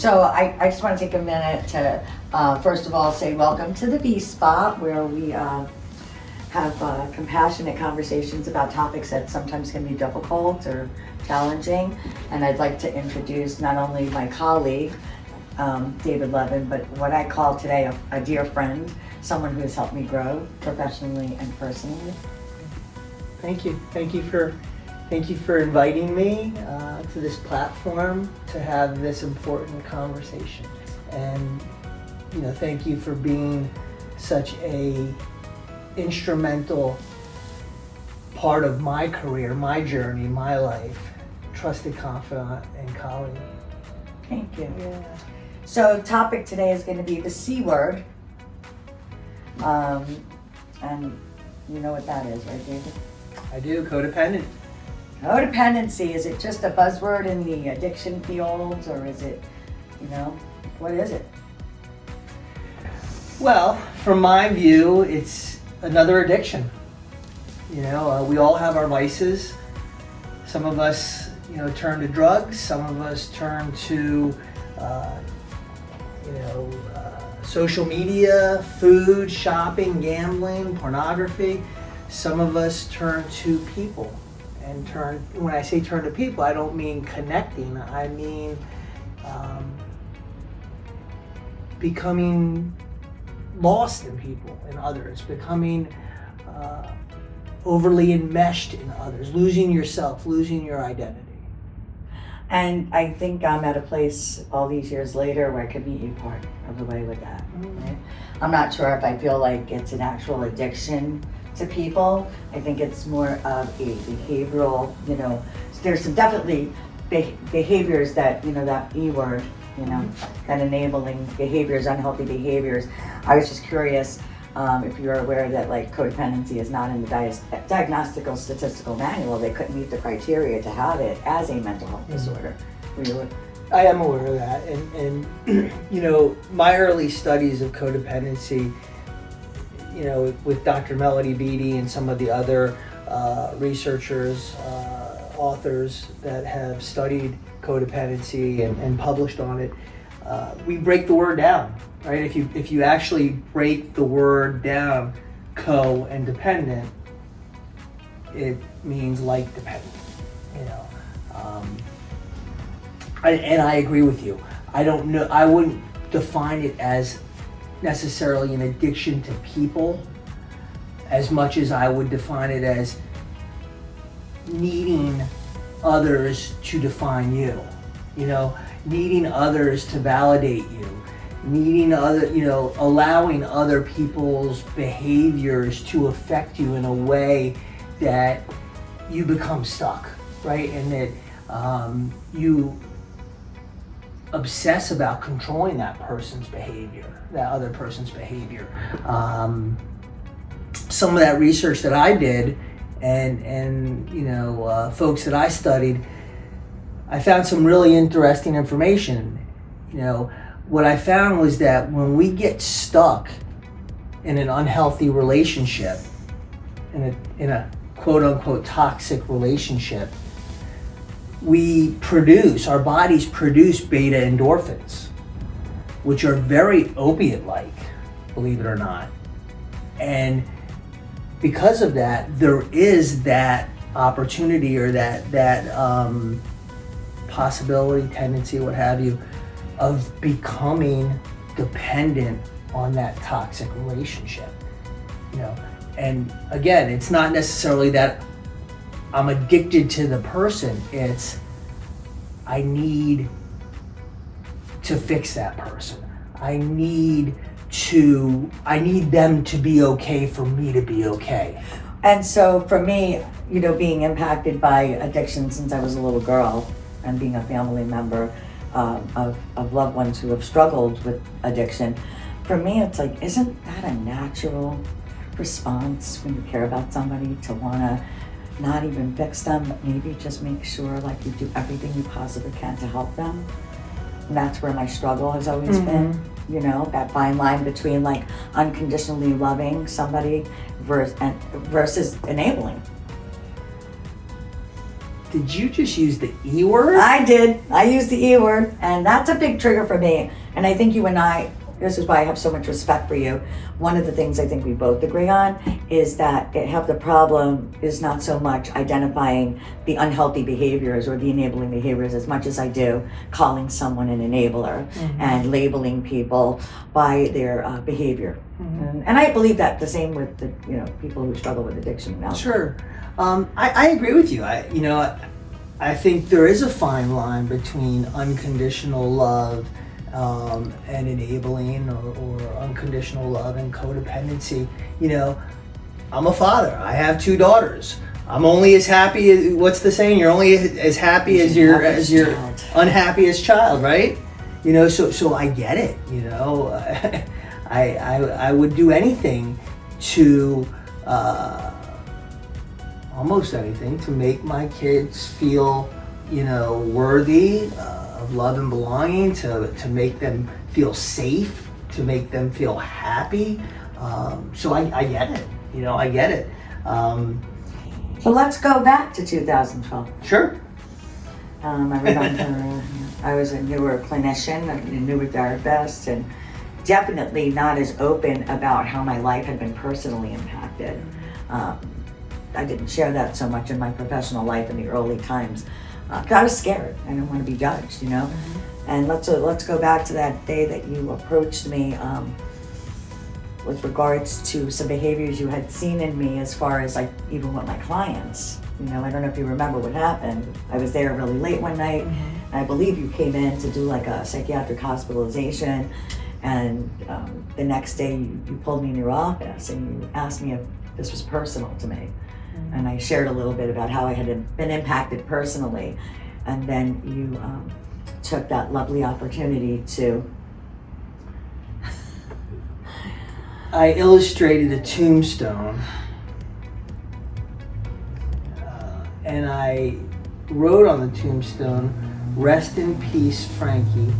So I just want to take a minute to, first of all, say welcome to the B Spot, where we have compassionate conversations about topics that sometimes can be difficult or challenging. And I'd like to introduce not only my colleague, David Levin, but what I call today a dear friend, someone who has helped me grow professionally and personally. Thank you. Thank you for inviting me to this platform to have this important conversation. And thank you for being such a instrumental part of my career, my journey, my life. Trusted confidant and colleague. Thank you. Yeah. So topic today is going to be the C word. And you know what that is, right, David? I do. Codependent. Codependency, is it just a buzzword in the addiction fields, or is it, what is it? Well, from my view, it's another addiction. We all have our vices. Some of us, turn to drugs. Some of us turn to, social media, food, shopping, gambling, pornography. Some of us turn to people. And when I say turn to people, I don't mean connecting. I mean becoming lost in people and others, becoming overly enmeshed in others, losing yourself, losing your identity. And I think I'm at a place all these years later where I could meet you part of the way with that. Right? I'm not sure if I feel like it's an actual addiction to people. I think it's more of a behavioral, there's some definitely behaviors that, that E word, that enabling behaviors, unhealthy behaviors. I was just curious if you're aware that codependency is not in the diagnostical statistical manual. They couldn't meet the criteria to have it as a mental health disorder. Were you? I am aware of that, and my early studies of codependency, with Dr. Melody Beattie and some of the other researchers, authors that have studied codependency and published on it, we break the word down, right? If you actually break the word down, co and dependent, it means like dependent, and I agree with you. I don't know. I wouldn't define it as necessarily an addiction to people as much as I would define it as needing others to define you, needing others to validate you, needing allowing other people's behaviors to affect you in a way that you become stuck, right? And that you obsess about controlling that person's behavior, that other person's behavior. Some of that research that I did and folks that I studied, I found some really interesting information. What I found was that when we get stuck in an unhealthy relationship, in a quote unquote toxic relationship, our bodies produce beta endorphins, which are very opiate-like, believe it or not. And because of that, there is that opportunity or that possibility, tendency, what have you, of becoming dependent on that toxic relationship. And again, it's not necessarily that I'm addicted to the person. It's I need to fix that person. I need them to be okay for me to be okay. And so for me, being impacted by addiction since I was a little girl and being a family member of loved ones who have struggled with addiction, for me it's like, isn't that a natural response when you care about somebody to want to not even fix them, but maybe just make sure you do everything you possibly can to help them? And that's where my struggle has always been, that fine line between unconditionally loving somebody versus enabling. Did you just use the E word? I did. I used the E word, and that's a big trigger for me. And I think you and I, this is why I have so much respect for you. One of the things I think we both agree on is that the problem is not so much identifying the unhealthy behaviors or the enabling behaviors as much as I do calling someone an enabler and labeling people by their behavior. And I believe that the same with the people who struggle with addiction and alcohol. Sure. I agree with you. I think there is a fine line between unconditional love and enabling or unconditional love and codependency. I'm a father. I have 2 daughters. I'm only as happy as, what's the saying? You're only as happy as your unhappiest child, right? So I get it. I would do anything to almost anything to make my kids feel worthy of love and belonging, to make them feel safe, to make them feel happy. So I get it. I get it. So let's go back to 2012. Sure. I remember I was a newer clinician, a newer therapist, and definitely not as open about how my life had been personally impacted. I didn't share that so much in my professional life in the early times. 'Cause I was scared. I didn't want to be judged, And let's go back to that day that you approached me with regards to some behaviors you had seen in me, as far as like even with my clients. I don't know if you remember what happened. I was there really late one night, and I believe you came in to do like a psychiatric hospitalization. And the next day you pulled me in your office and you asked me if this was personal to me. And I shared a little bit about how I had been impacted personally. And then you took that lovely opportunity to... I illustrated a tombstone. And I wrote on the tombstone, "Rest in peace, Frankie.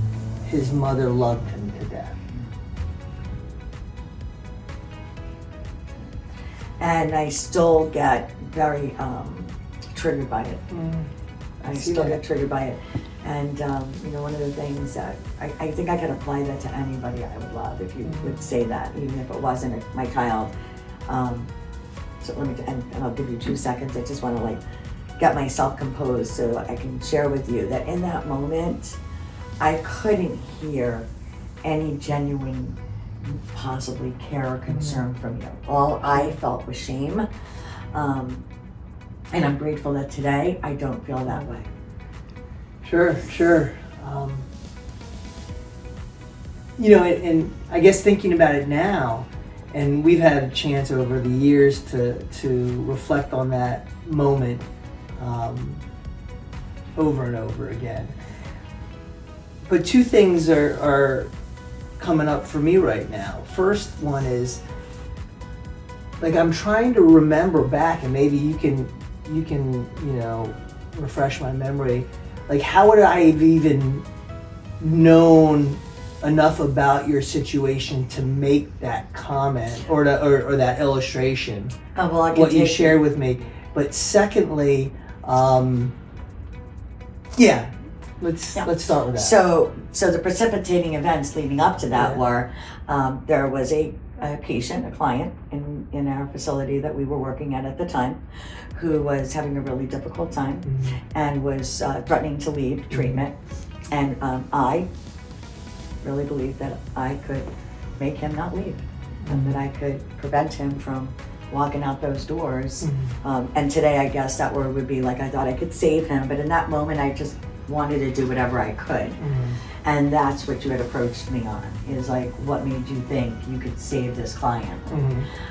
His mother loved him to death." And I still get very triggered by it. I still get triggered by it. And one of the things that I think I could apply that to anybody I would love, if you would say that, even if it wasn't my child. So let me, and I'll give you 2 seconds. I just want to get myself composed so I can share with you that in that moment, I couldn't hear any genuine, possibly care or concern from you. All I felt was shame. And I'm grateful that today I don't feel that way. Sure. And I guess thinking about it now, and we've had a chance over the years to reflect on that moment over and over again. But 2 things are coming up for me right now. First one is, I'm trying to remember back, and maybe you can refresh my memory. How would I have even known enough about your situation to make that comment or that illustration? Oh, well, what you shared with me. But secondly, let's start with that. So the precipitating events leading up to that were there was a patient, a client in our facility that we were working at the time, who was having a really difficult time and was threatening to leave treatment. And I really believed that I could make him not leave, and that I could prevent him from walking out those doors. And today, I guess that word would be I thought I could save him, but in that moment, I just wanted to do whatever I could. And that's what you had approached me on, is what made you think you could save this client?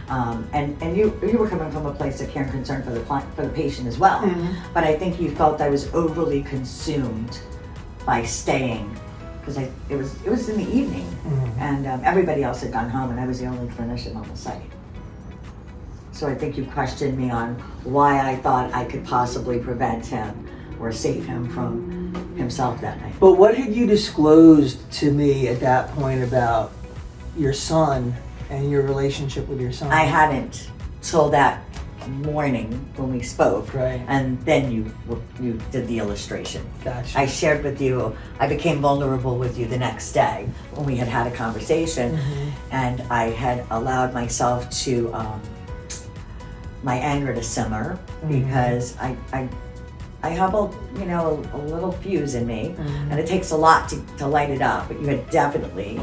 And you were coming from a place of care and concern for the patient as well. But I think you felt I was overly consumed by staying, because it was in the evening, and everybody else had gone home, and I was the only clinician on the site. So I think you questioned me on why I thought I could possibly prevent him or save him from himself that night. But what had you disclosed to me at that point about your son and your relationship with your son? I hadn't till that morning when we spoke, Right. and then you did the illustration. Gotcha. I shared with you, I became vulnerable with you the next day when we had a conversation, and I had allowed myself to, my anger to simmer, because I have a little fuse in me, and it takes a lot to light it up, but you had definitely,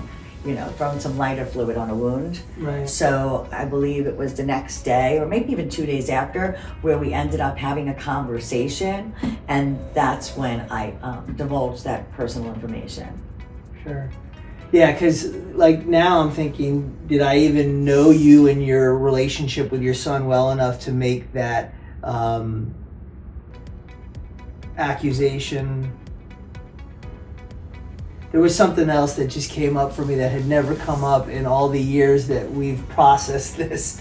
thrown some lighter fluid on a wound. Right. So I believe it was the next day, or maybe even 2 days after, where we ended up having a conversation, and that's when I divulged that personal information. Sure. Yeah, because like now I'm thinking, did I even know you and your relationship with your son well enough to make that accusation? There was something else that just came up for me that had never come up in all the years that we've processed this,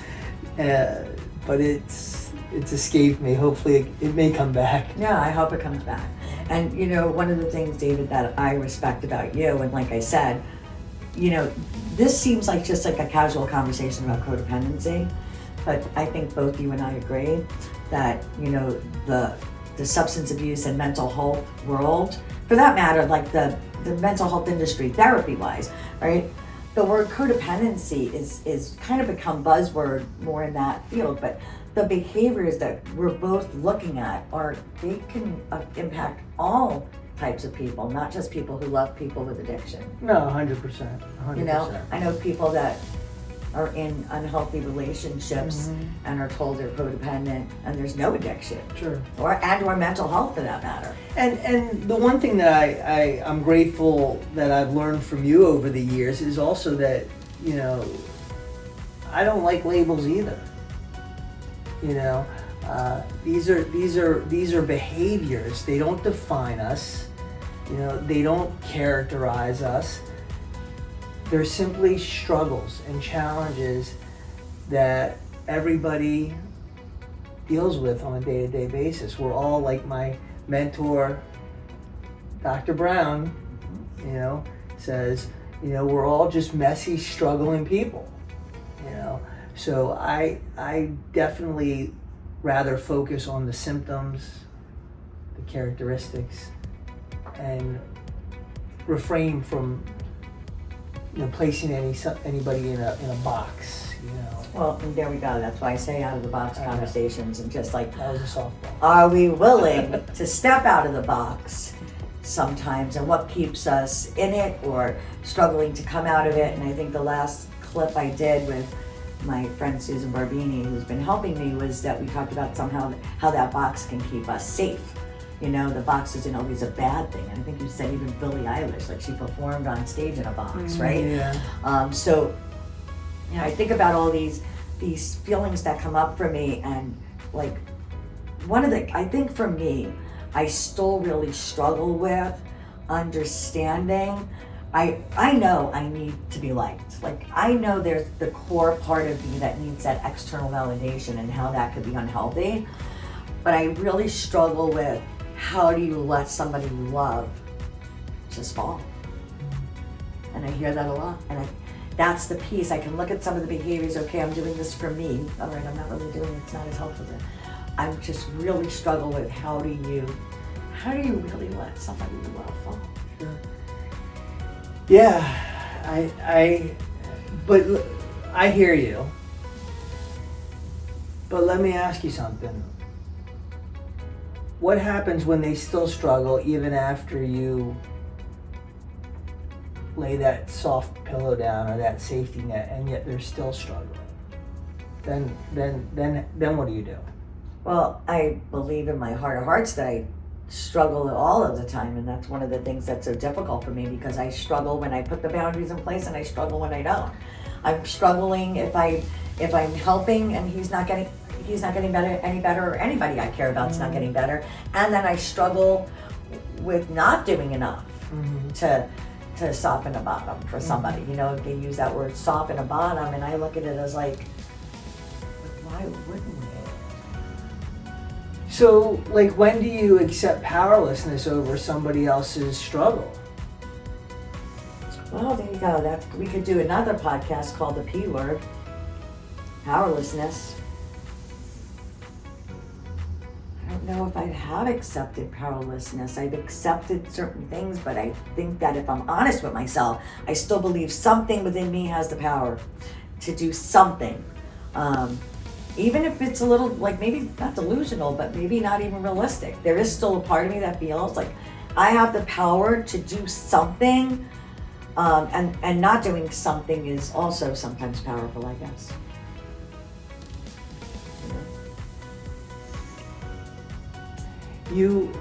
but it's escaped me. Hopefully it may come back. Yeah, I hope it comes back. And one of the things, David, that I respect about you, and like I said, this seems like just like a casual conversation about codependency, but I think both you and I agree that the substance abuse and mental health world, for that matter, like the mental health industry, therapy-wise, right? The word codependency is kind of become buzzword more in that field, but the behaviors that we're both looking at they can impact all types of people, not just people who love people with addiction. No, 100%. 100%. I know people that are in unhealthy relationships and are told they're codependent, and there's no addiction. Sure. Or mental health for that matter. And the one thing that I'm grateful that I've learned from you over the years is also that, I don't like labels either. These are behaviors. They don't define us. They don't characterize us. They're simply struggles and challenges that everybody deals with on a day-to-day basis. We're all, like my mentor, Dr. Brown, says, we're all just messy, struggling people, So I definitely rather focus on the symptoms, the characteristics, and refrain from placing anybody in a box. Well, there we go. That's why I say out of the box conversations, and just like, that was a softball. Are we willing to step out of the box sometimes, and what keeps us in it or struggling to come out of it? And I think the last clip I did with my friend Susan Barbini, who's been helping me, was that we talked about somehow how that box can keep us safe. The box isn't always a bad thing. And I think you said even Billie Eilish, like she performed on stage in a box, right? Yeah. So I think about all these feelings that come up for me, and like I think for me, I still really struggle with understanding. I know I need to be liked. Like, I know there's the core part of me that needs that external validation, and how that could be unhealthy. But I really struggle with, how do you let somebody you love just fall? And I hear that a lot. And that's the piece. I can look at some of the behaviors. Okay, I'm doing this for me. All right, I'm not really doing it. It's not as helpful. I just really struggle with, how do you really let somebody you love fall? Sure. Yeah, but I hear you. But let me ask you something. What happens when they still struggle even after you lay that soft pillow down or that safety net, and yet they're still struggling? Then what do you do? Well, I believe in my heart of hearts that I struggle all of the time, and that's one of the things that's so difficult for me, because I struggle when I put the boundaries in place, and I struggle when I don't. I'm struggling if I'm helping and he's not getting any better, or anybody I care about is not getting better, and then I struggle with not doing enough to soften a bottom for somebody. They use that word, soften a bottom, and I look at it as like, why wouldn't we? So, like, when do you accept powerlessness over somebody else's struggle? Well, there you go. We could do another podcast called The P Word, powerlessness. don't know if I have accepted powerlessness. I've accepted certain things, but I think that if I'm honest with myself, I still believe something within me has the power to do something. Even if it's a little, like, maybe not delusional, but maybe not even realistic. There is still a part of me that feels like I have the power to do something, and not doing something is also sometimes powerful, I guess. You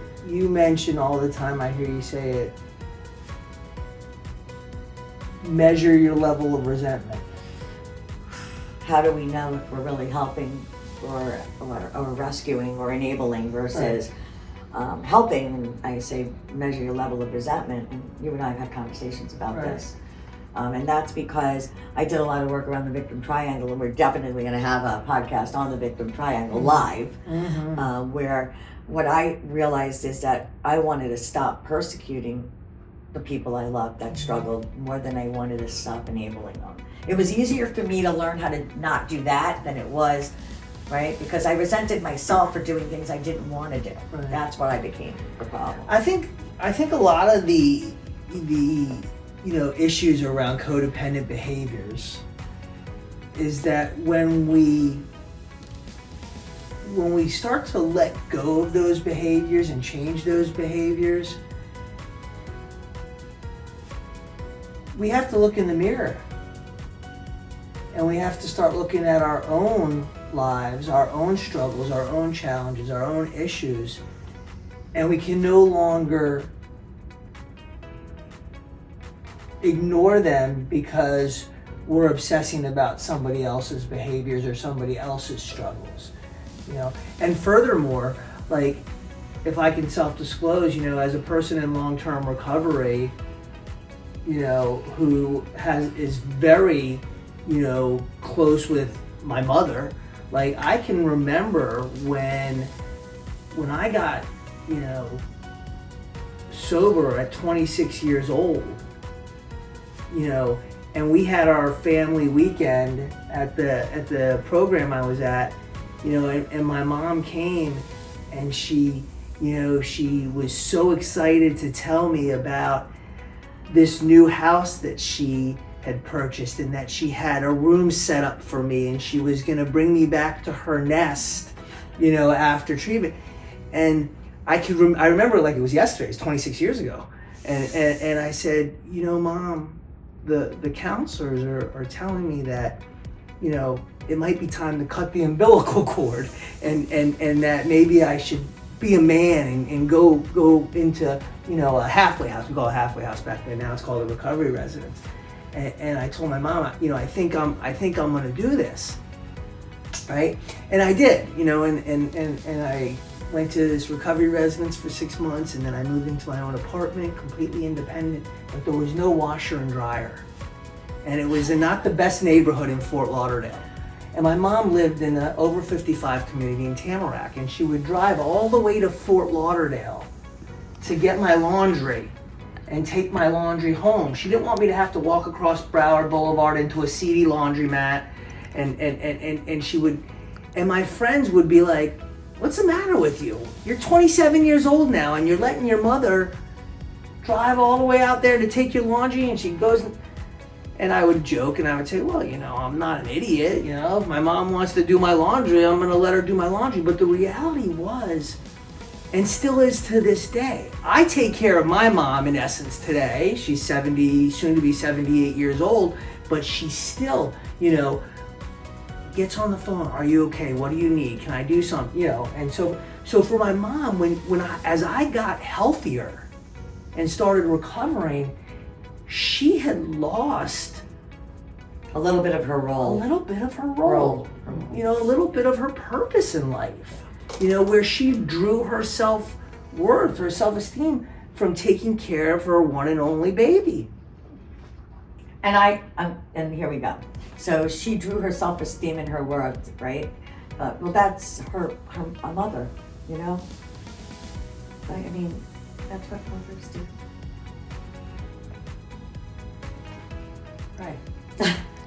mention all the time, I hear you say it, measure your level of resentment. How do we know if we're really helping or rescuing or enabling versus helping? I say measure your level of resentment, and you and I have had conversations about this. And that's because I did a lot of work around the victim triangle, and we're definitely going to have a podcast on the victim triangle live, where what I realized is that I wanted to stop persecuting the people I loved that struggled more than I wanted to stop enabling them. It was easier for me to learn how to not do that than it was, right? Because I resented myself for doing things I didn't want to do. Right. That's what I became the problem. I think a lot of the issues around codependent behaviors is that when we start to let go of those behaviors and change those behaviors, we have to look in the mirror. And we have to start looking at our own lives, our own struggles, our own challenges, our own issues. And we can no longer ignore them because we're obsessing about somebody else's behaviors or somebody else's struggles. And furthermore, like, if I can self-disclose, as a person in long-term recovery, who is very close with my mother, like, I can remember when I got, sober at 26 years old, and we had our family weekend at the program I was at, and my mom came, and she was so excited to tell me about this new house that she had purchased, and that she had a room set up for me, and she was going to bring me back to her nest, after treatment. And I remember like it was yesterday. It's 26 years ago, and I said, Mom, the counselors are telling me that, it might be time to cut the umbilical cord, and that maybe I should be a man and go into a halfway house. We call it a halfway house back then. Now it's called a recovery residence. And I told my mom, I think I'm going to do this, right? And I did, and I went to this recovery residence for 6 months, and then I moved into my own apartment, completely independent, but there was no washer and dryer. And it was in not the best neighborhood in Fort Lauderdale. And my mom lived in an over 55 community in Tamarack, and she would drive all the way to Fort Lauderdale to get my laundry and take my laundry home. She didn't want me to have to walk across Broward Boulevard into a seedy laundromat, and she would, and my friends would be like, "What's the matter with you? You're 27 years old now, and you're letting your mother drive all the way out there to take your laundry?" And she goes, and I would joke, and I would say, "Well, I'm not an idiot. If my mom wants to do my laundry, I'm gonna let her do my laundry." But the reality was, and still is to this day, I take care of my mom in essence today. She's 70, soon to be 78 years old, but she still, gets on the phone. "Are you okay? What do you need? Can I do something?" And so for my mom, as I got healthier and started recovering, she had lost a little bit of her role. A little bit of her role. A little bit of her purpose in life. Where she drew her self-worth, her self-esteem from taking care of her one and only baby. And and here we go. So she drew her self-esteem and her worth, right? Well, that's her a mother, I mean, that's what mothers do. Right.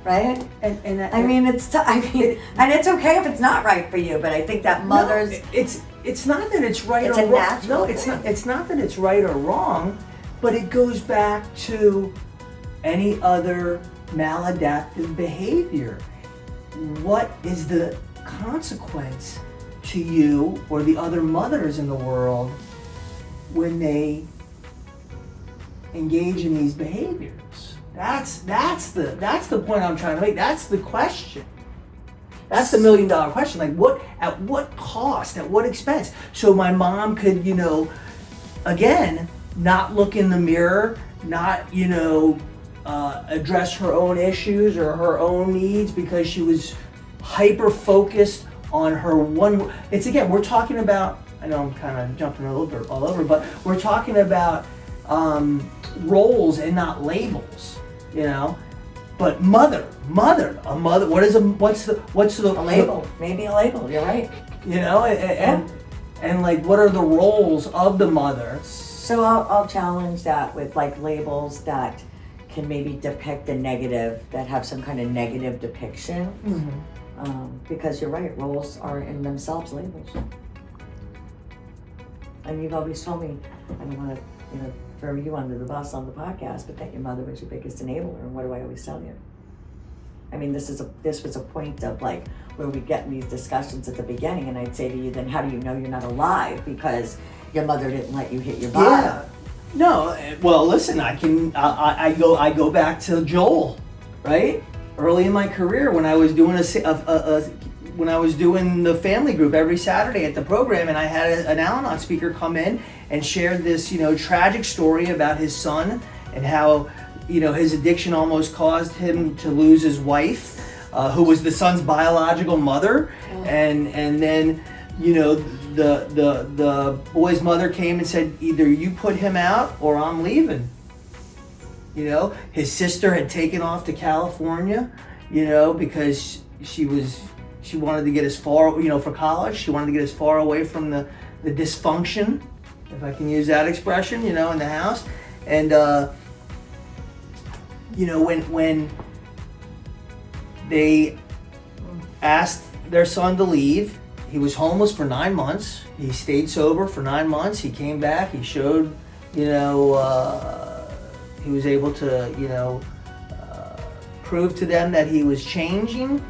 Right? And I mean, and it's okay if it's not right for you, but I think that mothers, it's it's not that it's right It's or a wrong. natural No, it's thing. not. It's not that it's right or wrong, but it goes back to any other maladaptive behavior. What is the consequence to you or the other mothers in the world when they engage in these behaviors? That's the point I'm trying to make. That's the question. That's the $1 million question. Like, at what cost, at what expense? So my mom could, again, not look in the mirror, not, address her own issues or her own needs because she was hyper focused on her one. It's, again, we're talking about, I know I'm kind of jumping a little bit all over, but we're talking about roles and not labels, But a mother. What's the A label, maybe a label. You're right. And like, what are the roles of the mother? So I'll challenge that with like labels that can maybe depict a negative, that have some kind of negative depiction. Mm-hmm. Because you're right, roles are in themselves labels. And you've always told me, I don't want to, throw you under the bus on the podcast, but that your mother was your biggest enabler. And what do I always tell you? I mean, this was a point of like where we get in these discussions at the beginning, and I'd say to you, then how do you know you're not alive? Because your mother didn't let you hit your bottom. Yeah. No. Well, listen. I go back to Joel, right? Early in my career, when I was doing when I was doing the family group every Saturday at the program, and I had an Al-Anon speaker come in and shared this, tragic story about his son and how, his addiction almost caused him to lose his wife, who was the son's biological mother, and then, the boy's mother came and said, either you put him out or I'm leaving. His sister had taken off to California, because she wanted to get as far, for college. She wanted to get as far away from the dysfunction, if I can use that expression, in the house. And, when they asked their son to leave, he was homeless for 9 months. He stayed sober for 9 months. He came back. He showed, he was able to, prove to them that he was changing.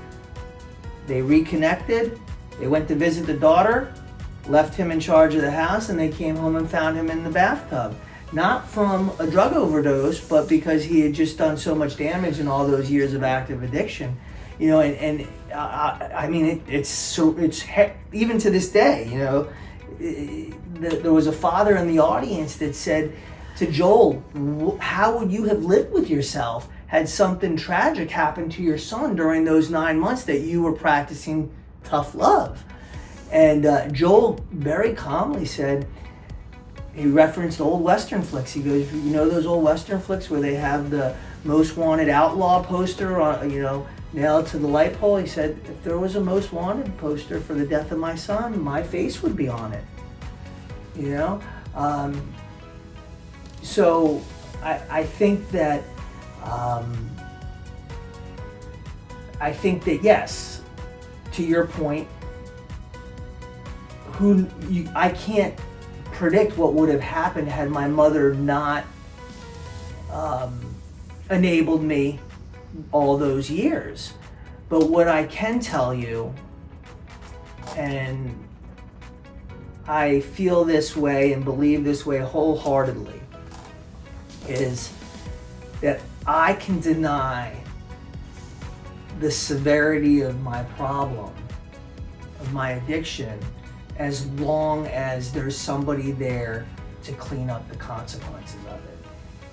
They reconnected. They went to visit the daughter, left him in charge of the house, and they came home and found him in the bathtub. Not from a drug overdose, but because he had just done so much damage in all those years of active addiction. I mean, it's even to this day, there was a father in the audience that said to Joel, how would you have lived with yourself had something tragic happened to your son during those 9 months that you were practicing tough love? And Joel very calmly said, he referenced old Western flicks. He goes, those old Western flicks where they have the most wanted outlaw poster, nailed to the light pole? He said, if there was a most wanted poster for the death of my son, my face would be on it. So I think that yes, to your point, I can't predict what would have happened had my mother not enabled me all those years. But what I can tell you, and I feel this way and believe this way wholeheartedly, is that I can deny the severity of my problem, of my addiction, as long as there's somebody there to clean up the consequences of it.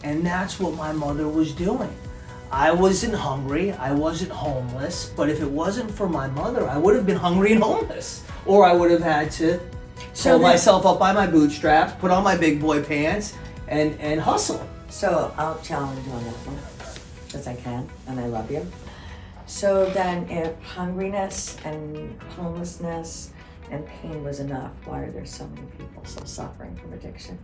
And that's what my mother was doing. I wasn't hungry, I wasn't homeless, but if it wasn't for my mother, I would have been hungry and homeless. Or I would have had to pull myself up by my bootstraps, put on my big boy pants, and hustle. So I'll challenge you on that one, because I can, and I love you. So then if hungriness and homelessness and pain was enough, why are there so many people still suffering from addiction?